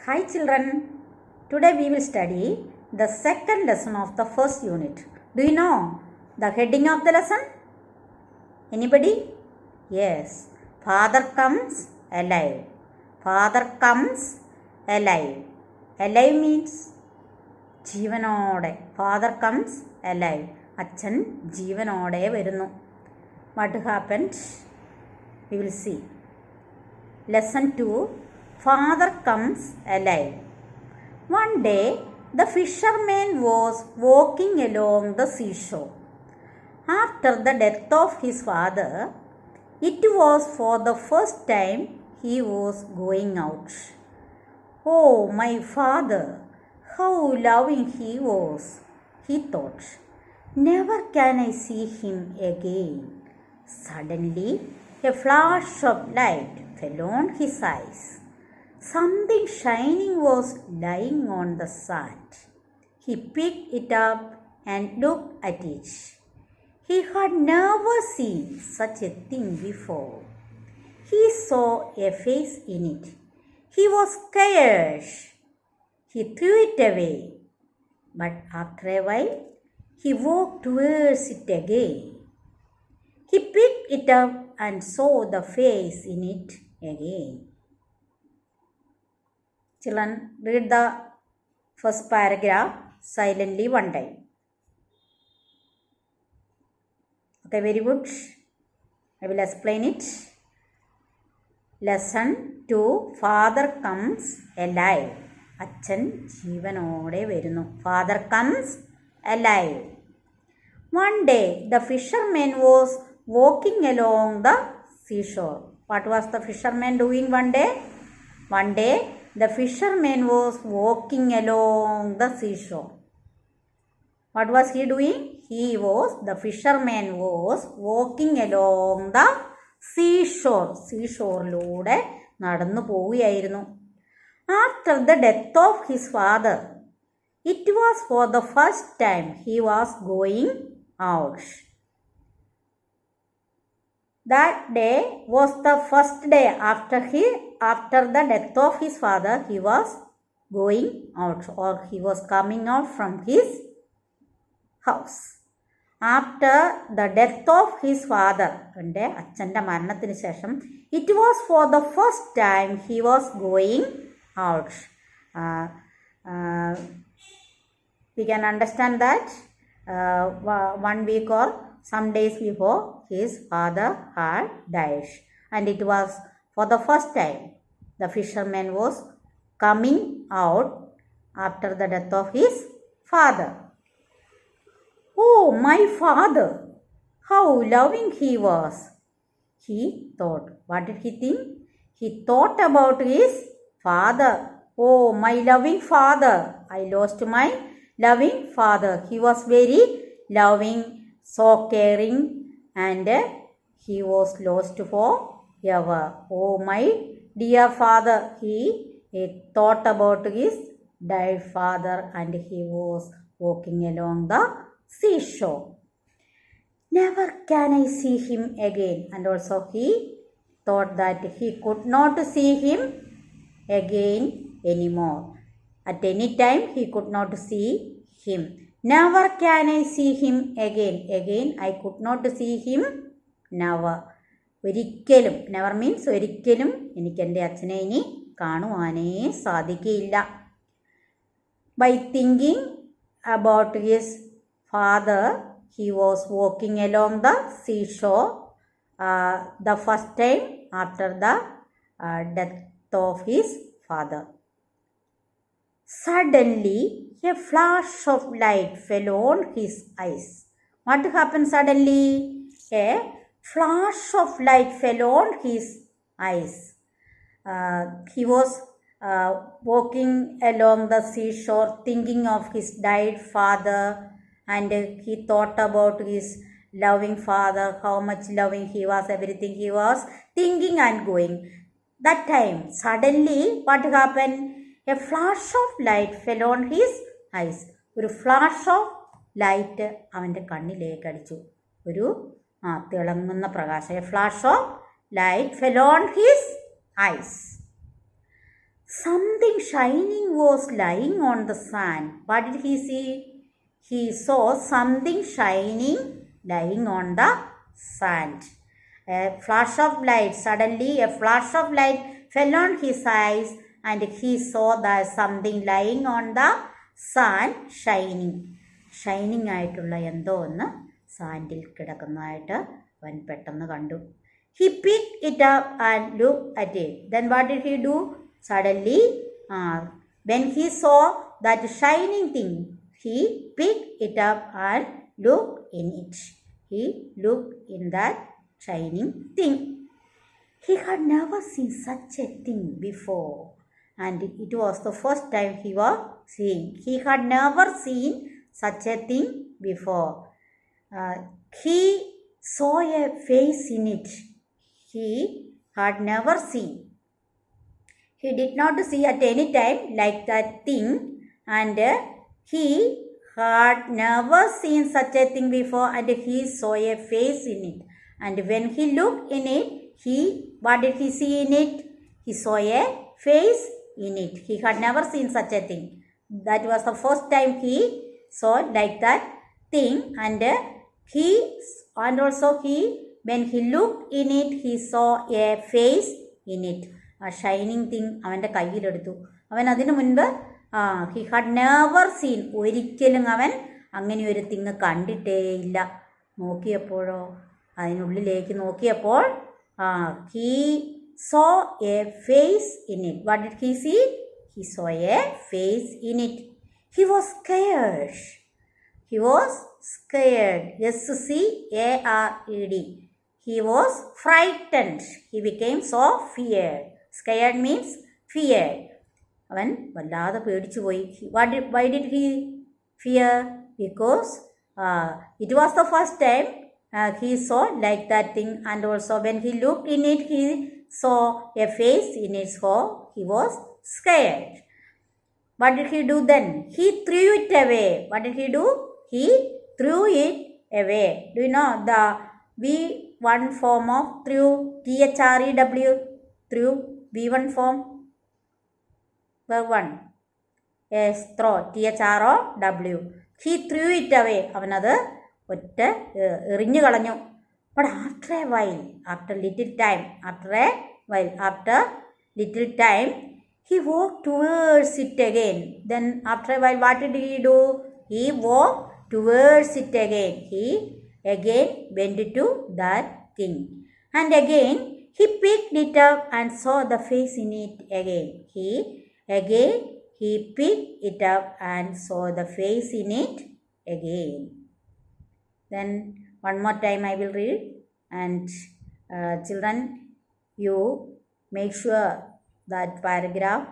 Hi children, today we will study the second lesson of the first unit. Do you know the heading of the lesson? Anybody? Yes, Father comes alive. Father comes alive. Alive means ജീവനോടെ. Father comes alive. അച്ഛൻ ജീവനോടെ വരുന്നു. What happened? We will see. Lesson 2, Father comes alive. One day, the fisherman was walking along the seashore. After the death of his father, it was for the first time he was going out. Oh, my father, how loving he was, he thought. Never can I see him again. Suddenly, a flash of light fell on his eyes. Something shining was lying on the sand. He picked it up and looked at it. He had never seen such a thing before. He saw a face in it. He was scared. He threw it away. But after a while, he walked towards it again. He picked it up and saw the face in it again. Children, read the first paragraph silently one time. Okay, very good. I will explain it. Lesson 2, Father comes alive. അച്ഛൻ ജീവനോടെ വരുന്നു. Father comes alive. One day, the fisherman was walking along the seashore. What was the fisherman doing one day? One day, the fisherman was walking along the seashore. What was he doing? The fisherman was walking along the seashore. Seashore-ലൂടെ നടന്നു പോവുകയായിരുന്നു. After the death of his father, it was for the first time he was going out. That day was the first day after the death of his father, he was going out, or he was coming out from his house. After the death of his father, അച്ഛൻ്റെ മരണത്തിന് ശേഷം, it was for the first time he was going out. We can understand that 1 week or some days before his father had died, and it was for the first time the fisherman was coming out after the death of his father. Oh, my father, how loving he was, he thought. What did he think? He thought about his father. Oh, my loving father, I lost my loving father. He was very loving, so caring, and he was lost forever. Oh, my dear father, he thought about his dead father, and he was walking along the seashore. Never can I see him again. And also he thought that he could not see him again anymore. At any time he could not see him. Never can I see him again. Again I could not see him. Never. ഒരിക്കലും. Never means ഒരിക്കലും എനിക്ക് എൻ്റെ അച്ഛനെ ഇനി കാണുവാനേ സാധിക്കില്ല. By thinking about his father, he was walking along the seashore the first time after the death of his father. Suddenly, a flash of light fell on his eyes. What happened suddenly? A flash of light fell on his eyes. He was walking along the seashore thinking of his dead father, and he thought about his loving father, how much loving he was, everything he was thinking and going. That time, suddenly, what happened? A flash of light fell on his eyes. ഒരു flash of light അവൻ്റെ കണ്ണിലേക്ക് അടിച്ചു. ഒരു തിളങ്ങുന്ന പ്രകാശം. A flash of light fell on his eyes. something shining was lying on the sand. What did he see? He saw something shining lying on the sand. A flash of light, suddenly a flash of light fell on his eyes and he saw that something lying on the sand shining. Shining ആയിട്ടുള്ള എന്തോ ഒന്ന് sandal കിടക്കുന്നതായിട്ട് അവൻ പെട്ടെന്ന് കണ്ടു. He picked it up and looked at it. Then what did he do? Suddenly, when he saw that shining thing, he picked it up and looked in it. He looked in that shining thing. He had never seen such a thing before, and it was the first time he was seeing. He had never seen such a thing before. He saw a face in it. He had never seen. He did not see at any time like that thing, and he had never seen such a thing before, and he saw a face in it. And when he looked in it, what did he see in it? He saw a face in it. He had never seen such a thing. That was the first time he saw like that thing, and when he looked in it, he saw a face in it. A shining thing അവൻ്റെ കയ്യിലെടുത്തു. അവൻ അതിനു മുൻപ് he had never seen, ഒരിക്കലും അവൻ അങ്ങനെ ഒരു thing കണ്ടിട്ടേയില്ല. നോക്കിയപ്പോഴോ, അതിനുള്ളിലേക്ക് നോക്കിയപ്പോൾ he saw a face in it. What did he see? He saw a face in it. He was scared. He was scared. S-C-A-R-E-D. He was frightened. He became so feared. Scared means feared. അവൻ വല്ലാതെ പേടിച്ചു പോയി. Why did he fear? Because it was the first time he saw like that thing, and also when he looked in it, he saw a face in it, so he was scared. What did he do then? He threw it away. What did he do? He threw it away. Do you know the V1 form of threw? T-H-R-E-W. Threw. V1 form. Verb 1. Yes, throw. T-H-R-O-W. He threw it away. അവനത് ഒറ്റ എറിഞ്ഞു കളഞ്ഞു. But after a while, after little time, he walked towards it again. Then after a while, what did he do? He walked towards it again. He again went to that thing. And again, he picked it up and saw the face in it again. He picked it up and saw the face in it again. Then one more time I will read. And children, you make sure that paragraph,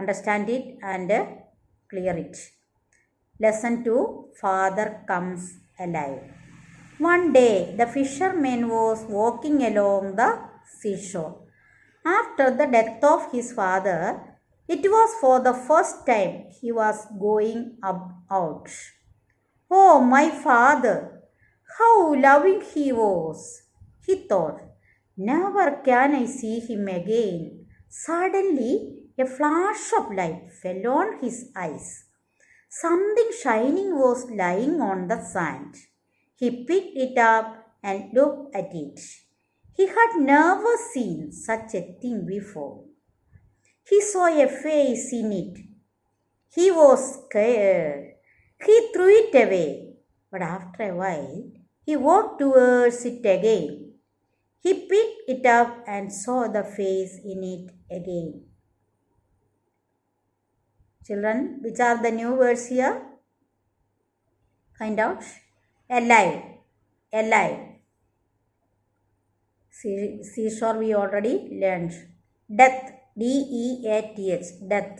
understand it and clear it. Lesson 2, Father Comes Alive. One day, the fisherman was walking along the seashore. After the death of his father, it was for the first time he was going out. Oh, my father! How loving he was, he thought. Never can I see him again. Suddenly, a flash of light fell on his eyes. Something shining was lying on the sand. He picked it up and looked at it. He had never seen such a thing before. He saw a face in it. He was scared. He threw it away. But after a while, he walked towards it again. He picked it up and saw the face in it again. Children, which are the new words here? Find out. Alive. Alive. Seashore we already learned. Death. D-E-A-T-H. Death.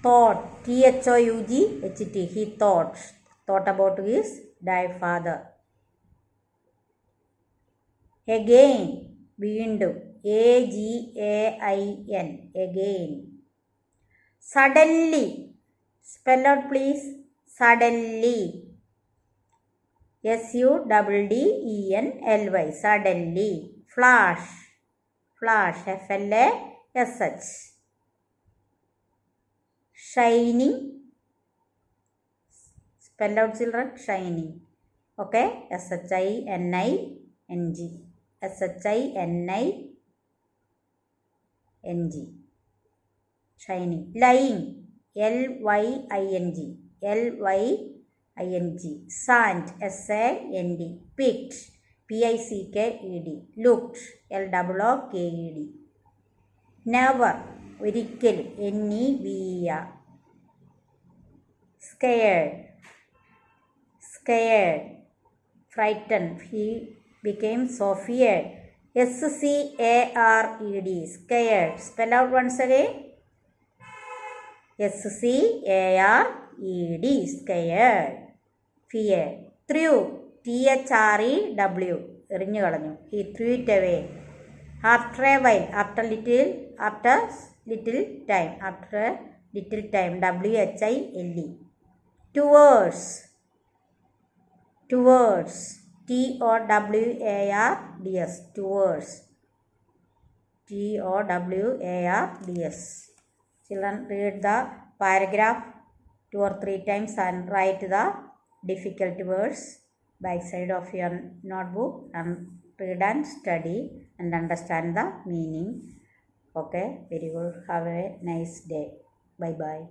Thought. T-H-O-U-G-H-T. He thought. Thought about his dead father. Again. വീണ്ടും. A-G-A-I-N. Again. Suddenly. Spell out please. Suddenly. S-U-D-D-E-N-L-Y. Suddenly. Flash. flash, F-L-A-S-H. Shining, spell out children, shining. Okay, S-H-I-N-I-N-G, S-H-I-N-I-N-G, shining. Lying, L-Y-I-N-G, L-Y-I-N-G. Sand, S-A-N-D. Picked, P-I-C-K-E-D. Looked, L-O-O-K-E-D. Never, ഒരിക്കലും, N-E-V-E-R. Scared, scared. Frightened, he became so feared. S-C-A-R-E-D, scared. Spell out once again. S-C-A-R-E-D, scared. Fear. Threw, T-H-R-E-W, എറിഞ്ഞു കളഞ്ഞു. He threw it away. After a while, after little time, W-H-I-L-E. Towards, towards, T-O-W-A-R-D-S, towards, T-O-W-A-R-D-S. Children, read the paragraph 2 or 3 times and write the difficult words back side of your notebook and read and study and understand the meaning. Okay, very good. Have a nice day. Bye bye.